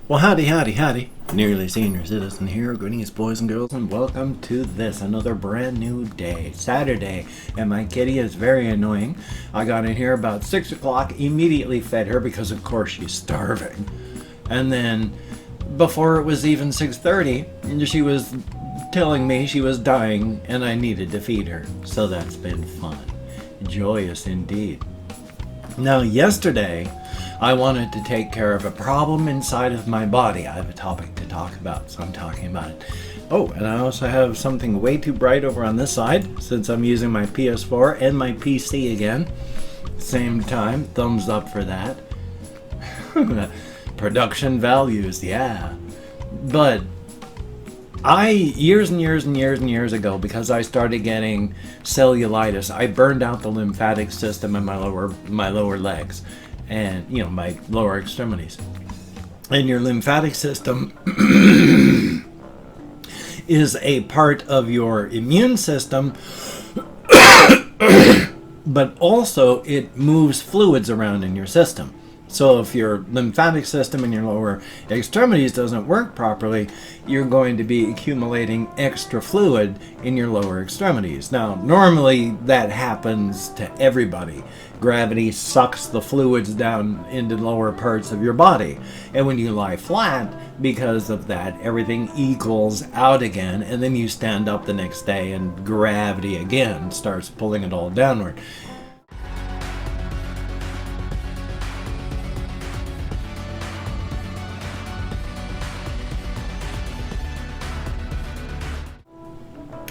Well, howdy, howdy, howdy. Nearly Senior Citizen here. Greetings, boys and girls, and welcome to this, another brand new day, Saturday. And my kitty is very annoying. I got in here about 6 o'clock, immediately fed her because, of course, she's starving. And then, before it was even 6:30, she was telling me she was dying and I needed to feed her. So that's been fun. Joyous indeed. Now, yesterday, I wanted to take care of a problem inside of my body. I have a topic to talk about, so I'm talking about it. Oh, and I also have something way too bright over on this side, since I'm using my PS4 and my PC again. Same time, thumbs up for that. Production values, yeah. But years ago, because I started getting cellulitis, I burned out the lymphatic system in my lower legs. And, my lower extremities. And your lymphatic system is a part of your immune system, but also it moves fluids around in your system. So if your lymphatic system in your lower extremities doesn't work properly, you're going to be accumulating extra fluid in your lower extremities. Now, normally that happens to everybody. Gravity sucks the fluids down into the lower parts of your body. And when you lie flat, because of that, everything equals out again, and then you stand up the next day and gravity again starts pulling it all downward.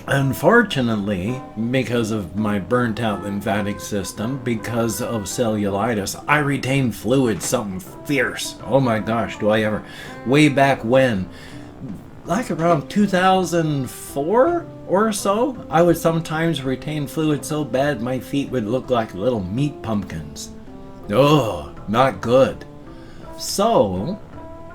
Unfortunately, because of my burnt out lymphatic system, because of cellulitis, I retain fluid, something fierce. Oh my gosh, do I ever. Way back when, like around 2004 or so, I would sometimes retain fluid so bad my feet would look like little meat pumpkins. Oh, not good. So,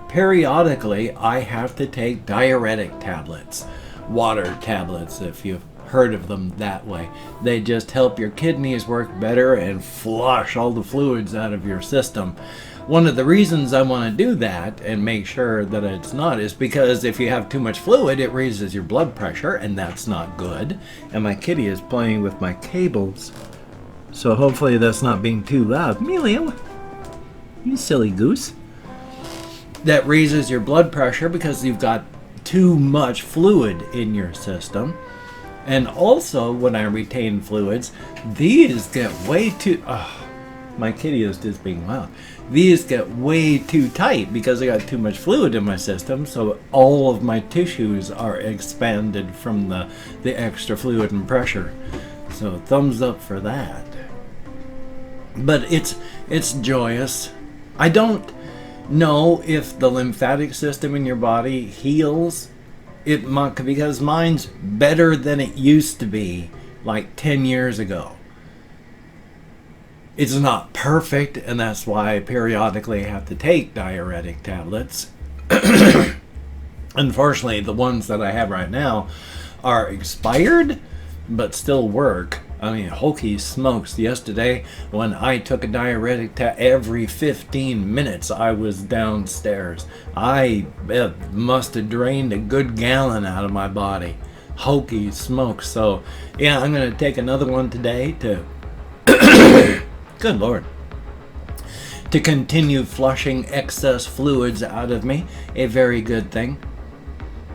periodically, I have to take diuretic tablets. Water tablets, if you've heard of them that way. They just help your kidneys work better and flush all the fluids out of your system. One of the reasons I want to do that and make sure that it's not is because if you have too much fluid, it raises your blood pressure, and that's not good. And my kitty is playing with my cables, so hopefully that's not being too loud. Amelia, you silly goose. That raises your blood pressure because you've got too much fluid in your system. And also, when I retain fluids, these get way too my kitty is just being loud. These get way too tight because I got too much fluid in my system, so all of my tissues are expanded from the extra fluid and pressure. So thumbs up for that. But it's joyous. I don't know if the lymphatic system in your body heals because mine's better than it used to be like 10 years ago. It's not perfect, and that's why I periodically have to take diuretic tablets. Unfortunately, the ones that I have right now are expired but still work. I mean, holy smokes, yesterday when I took a diuretic every 15 minutes I was downstairs. I must have drained a good gallon out of my body. Holy smokes. So, yeah, I'm going to take another one today to... Good Lord. To continue flushing excess fluids out of me. A very good thing.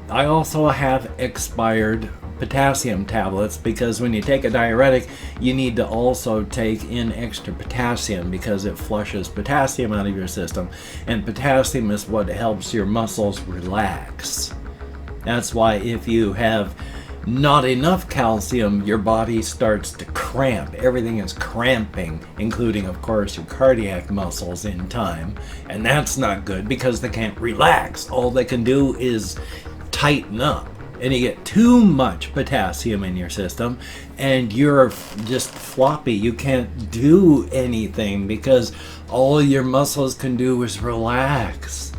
I also have expired potassium tablets because when you take a diuretic, you need to also take in extra potassium because it flushes potassium out of your system, and potassium is what helps your muscles relax. That's why if you have not enough calcium, your body starts to cramp. Everything is cramping, including, of course, your cardiac muscles in time, and that's not good because they can't relax. All they can do is tighten up. And you get too much potassium in your system, and you're just floppy. You can't do anything because all your muscles can do is relax,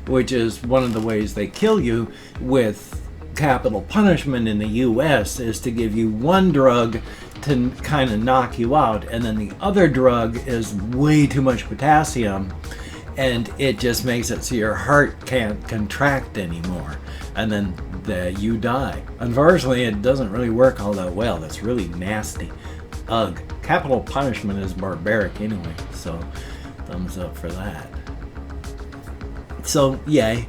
which is one of the ways they kill you with capital punishment in the U.S. is to give you one drug to kind of knock you out, and then the other drug is way too much potassium, and it just makes it so your heart can't contract anymore, and then you die. Unfortunately, it doesn't really work all that well. That's really nasty. Ugh. Capital punishment is barbaric anyway, so thumbs up for that. So, yay.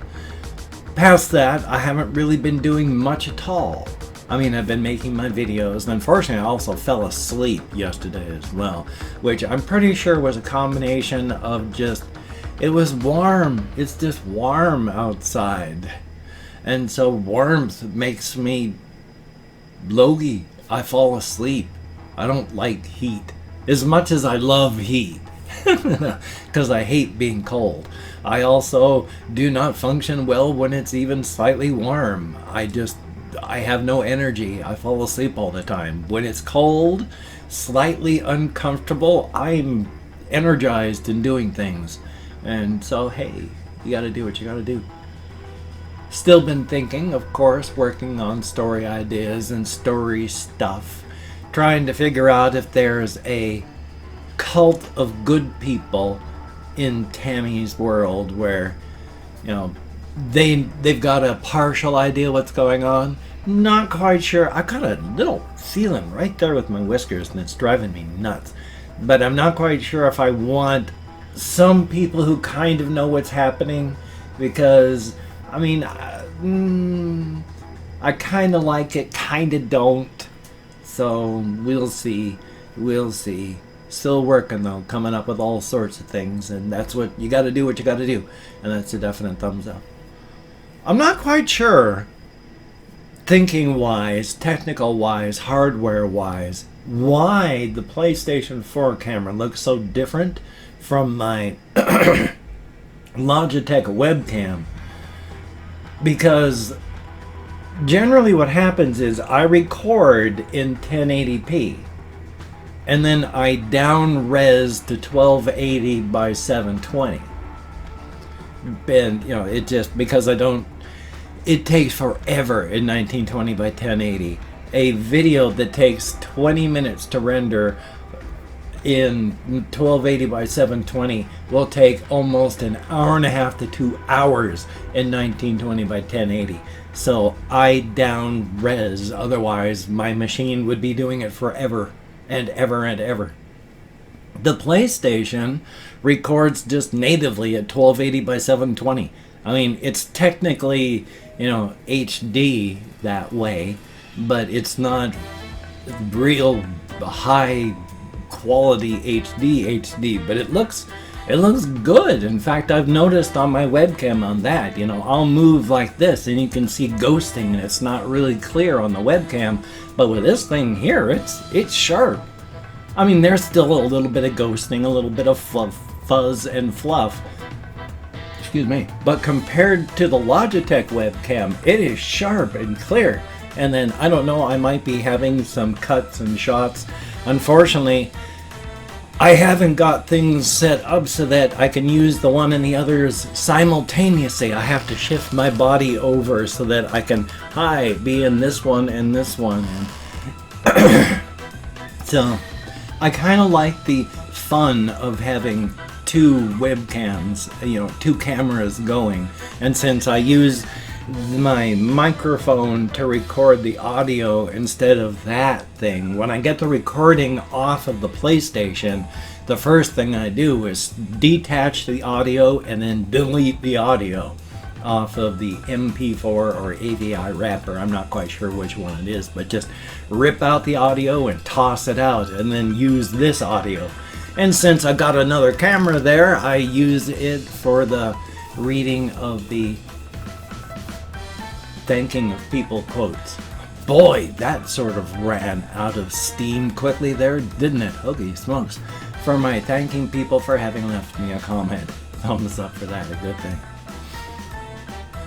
Past that, I haven't really been doing much at all. I mean, I've been making my videos, and unfortunately I also fell asleep yesterday as well, which I'm pretty sure was a combination of just, it was warm. It's just warm outside. And so warmth makes me logy. I fall asleep. I don't like heat as much as I love heat, because I hate being cold. I also do not function well when it's even slightly warm. I have no energy. I fall asleep all the time. When it's cold, slightly uncomfortable, I'm energized in doing things. And so, hey, you gotta do what you gotta do. Still been thinking, of course, working on story ideas and story stuff. Trying to figure out if there's a cult of good people in Tammy's world where, you know, they've got a partial idea what's going on. Not quite sure. I've got a little feeling right there with my whiskers, and it's driving me nuts. But I'm not quite sure if I want some people who kind of know what's happening, because, I mean, I kind of like it, kind of don't. So we'll see. Still working though, coming up with all sorts of things, and that's what you got to do. What you got to do, and that's a definite thumbs up. I'm not quite sure, thinking wise, technical wise, hardware wise, why the PlayStation 4 camera looks so different from my Logitech webcam. Because generally what happens is I record in 1080p, and then I down res to 1280 by 720. And, you know, it just, because it takes forever in 1920 by 1080. A video that takes 20 minutes to render in 1280 by 720 will take almost an hour and a half to 2 hours in 1920 by 1080. So I down res, otherwise my machine would be doing it forever and ever and ever. The PlayStation records just natively at 1280 by 720. I mean, it's technically, you know, HD that way, but it's not real high quality HD, but it looks good. In fact, I've noticed on my webcam on that, you know, I'll move like this and you can see ghosting, and it's not really clear on the webcam, but with this thing here, it's sharp. I mean, there's still a little bit of ghosting, a little bit of fuzz and fluff, excuse me, but compared to the Logitech webcam, it is sharp and clear. And then, I don't know, I might be having some cuts and shots. Unfortunately, I haven't got things set up so that I can use the one and the others simultaneously. I have to shift my body over so that I can, be in this one and this one. So, I kind of like the fun of having two webcams, you know, two cameras going. And since I use my microphone to record the audio instead of that thing, when I get the recording off of the PlayStation, the first thing I do is detach the audio and then delete the audio off of the MP4 or AVI wrapper. I'm not quite sure which one it is, but just rip out the audio and toss it out and then use this audio. And since I got another camera there, I use it for the reading of the thanking of people quotes. Boy, that sort of ran out of steam quickly there, didn't it? Holy smokes. For my thanking people for having left me a comment. Thumbs up for that, a good thing.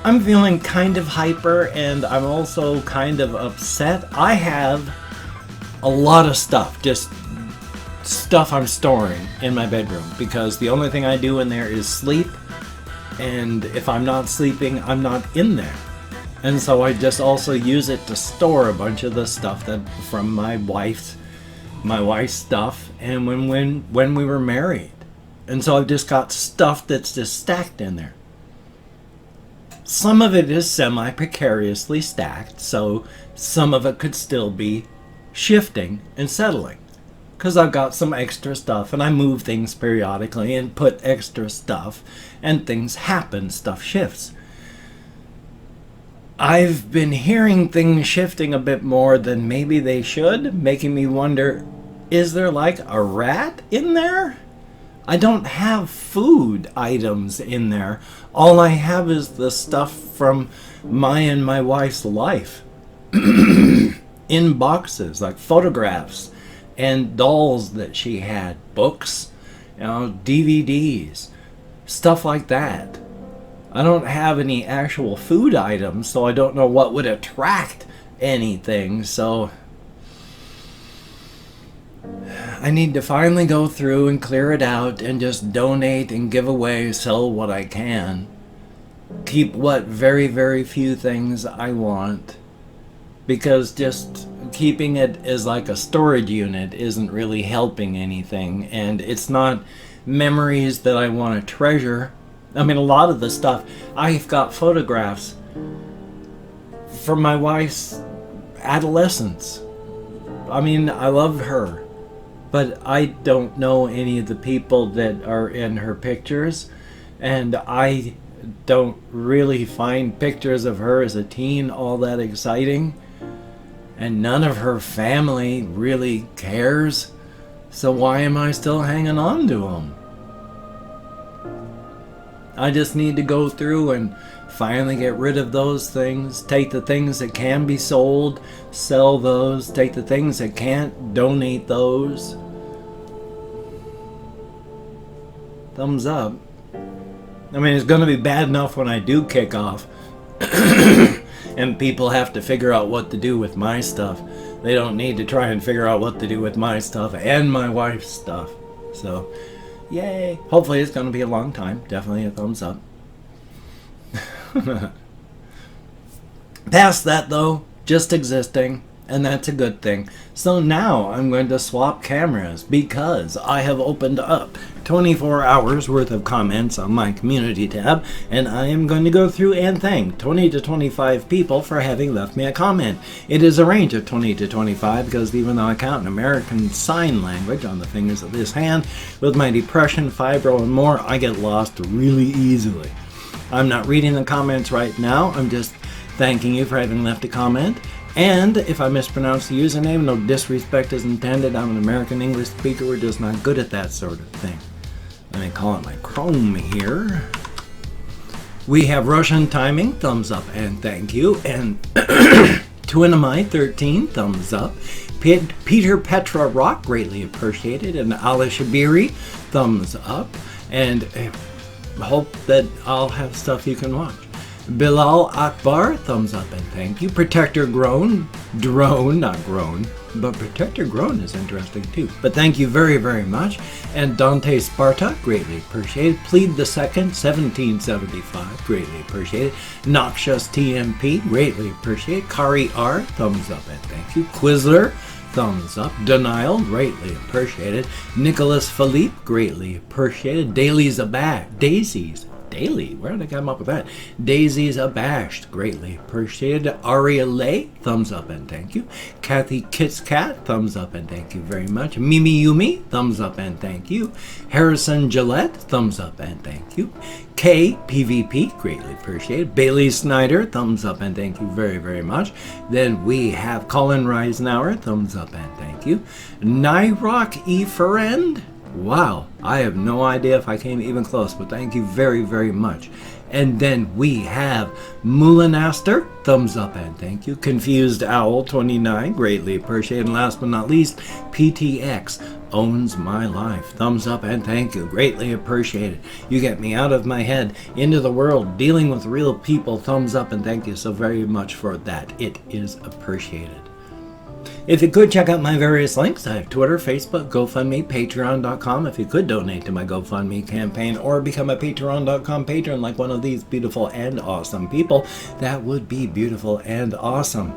I'm feeling kind of hyper, and I'm also kind of upset. I have a lot of stuff, just stuff I'm storing in my bedroom, because the only thing I do in there is sleep, and if I'm not sleeping, I'm not in there. And so I just also use it to store a bunch of the stuff that from my wife's stuff, and when we were married. And so I've just got stuff that's just stacked in there. Some of it is semi-precariously stacked, so some of it could still be shifting and settling. Because I've got some extra stuff, and I move things periodically and put extra stuff, and things happen, stuff shifts. I've been hearing things shifting a bit more than maybe they should, making me wonder, is there like a rat in there? I don't have food items in there. All I have is the stuff from my and my wife's life. In boxes, like photographs and dolls that she had, books, DVDs, stuff like that. I don't have any actual food items, so I don't know what would attract anything, so I need to finally go through and clear it out and just donate and give away, sell what I can. Keep what very, very few things I want. Because just keeping it as like a storage unit isn't really helping anything. And it's not memories that I want to treasure. I mean, a lot of the stuff, I've got photographs from my wife's adolescence. I mean, I love her, but I don't know any of the people that are in her pictures, and I don't really find pictures of her as a teen all that exciting, and none of her family really cares, so why am I still hanging on to them? I just need to go through and finally get rid of those things, take the things that can be sold, sell those, take the things that can't, donate those. Thumbs up. I mean, it's going to be bad enough when I do kick off and people have to figure out what to do with my stuff. They don't need to try and figure out what to do with my stuff and my wife's stuff. So, yay. Hopefully it's going to be a long time. Definitely a thumbs up. Past that though, just existing, and that's a good thing. So now I'm going to swap cameras because I have opened up 24 hours worth of comments on my community tab, and I am going to go through and thank 20 to 25 people for having left me a comment. It is a range of 20 to 25 because even though I count in American Sign Language on the fingers of this hand, with my depression, fibro, and more, I get lost really easily. I'm not reading the comments right now. I'm just thanking you for having left a comment. And if I mispronounce the username, no disrespect is intended. I'm an American English speaker. We're just not good at that sort of thing. Let me call it my Chrome here. We have Russian Timing, thumbs up and thank you. And Twinamite 13, thumbs up. Peter Petra Rock, greatly appreciated. And Ali Shabiri, thumbs up. And hope that I'll have stuff you can watch. Bilal Akbar, thumbs up and thank you. Protector Drone, not grown, but Protector Grown is interesting too. But thank you very, very much. And Dante Sparta, greatly appreciated. Plead the Second, 1775, greatly appreciated. Noxious TMP, greatly appreciated. Kari R, thumbs up and thank you. Quizler, thumbs up. Denial, greatly appreciated. Nicholas Philippe, greatly appreciated. Daisies, Daily, where did I come up with that? Daisy's Abashed, greatly appreciated. Aria Lay, thumbs up and thank you. Kathy Kitscat, thumbs up and thank you very much. Mimi Yumi, thumbs up and thank you. Harrison Gillette, thumbs up and thank you. K PvP, greatly appreciated. Bailey Snyder, thumbs up and thank you very, very much. Then we have Colin Reisenauer, thumbs up and thank you. Nyrock E. Ferend, wow, I have no idea if I came even close, but thank you very, very much. And then we have Mulinaster, thumbs up and thank you. Confused Owl 29, greatly appreciated. And last but not least, PTX owns my life, thumbs up and thank you, greatly appreciated. You get me out of my head, into the world, dealing with real people, thumbs up and thank you so very much for that. It is appreciated. If you could check out my various links, I have Twitter, Facebook, GoFundMe, Patreon.com. If you could donate to my GoFundMe campaign or become a Patreon.com patron like one of these beautiful and awesome people, that would be beautiful and awesome.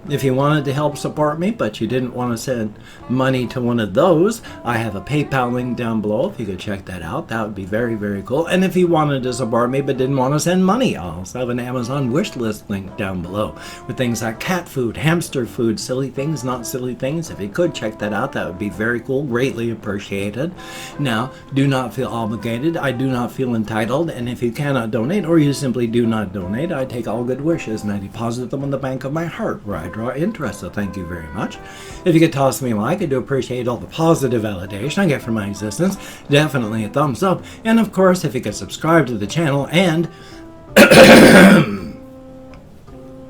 If you wanted to help support me, but you didn't want to send money to one of those, I have a PayPal link down below. If you could check that out, that would be very, very cool. And if you wanted to support me but didn't want to send money, I also have an Amazon wish list link down below with things like cat food, hamster food, silly things, not silly things. If you could check that out, that would be very cool, greatly appreciated. Now, do not feel obligated. I do not feel entitled. And if you cannot donate, or you simply do not donate, I take all good wishes and I deposit them in the bank of my heart, where I draw interest. So thank you very much. If you could toss me a like, I do appreciate all the positive validation I get from my existence. Definitely a thumbs up. And of course, if you could subscribe to the channel and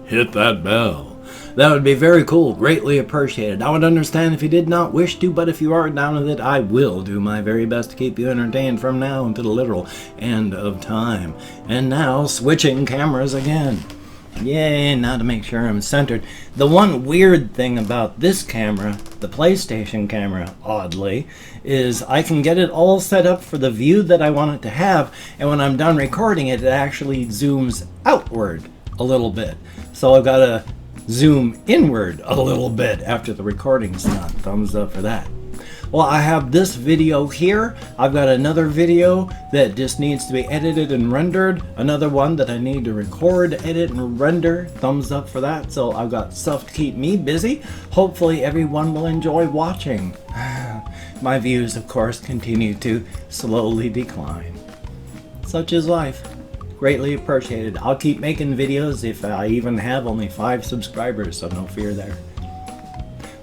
hit that bell, that would be very cool, greatly appreciated. I would understand if you did not wish to, but if you are down with it, I will do my very best to keep you entertained from now until the literal end of time. And now, switching cameras again. Yay, now to make sure I'm centered. The one weird thing about this camera, the PlayStation camera, oddly, is I can get it all set up for the view that I want it to have, and when I'm done recording it, it actually zooms outward a little bit. So I've got to zoom inward a little bit after the recording's done. Thumbs up for that. Well, I have this video here. I've got another video that just needs to be edited and rendered. Another one that I need to record, edit, and render. Thumbs up for that. So I've got stuff to keep me busy. Hopefully everyone will enjoy watching. My views, of course, continue to slowly decline. Such is life. Greatly appreciated. I'll keep making videos if I even have only 5 subscribers, so no fear there.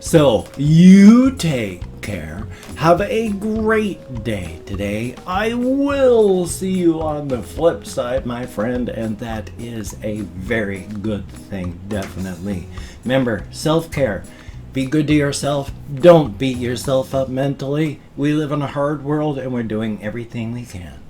So, you take care. Have a great day today. I will see you on the flip side, my friend, and that is a very good thing, definitely. Remember, self-care. Be good to yourself. Don't beat yourself up mentally. We live in a hard world and we're doing everything we can.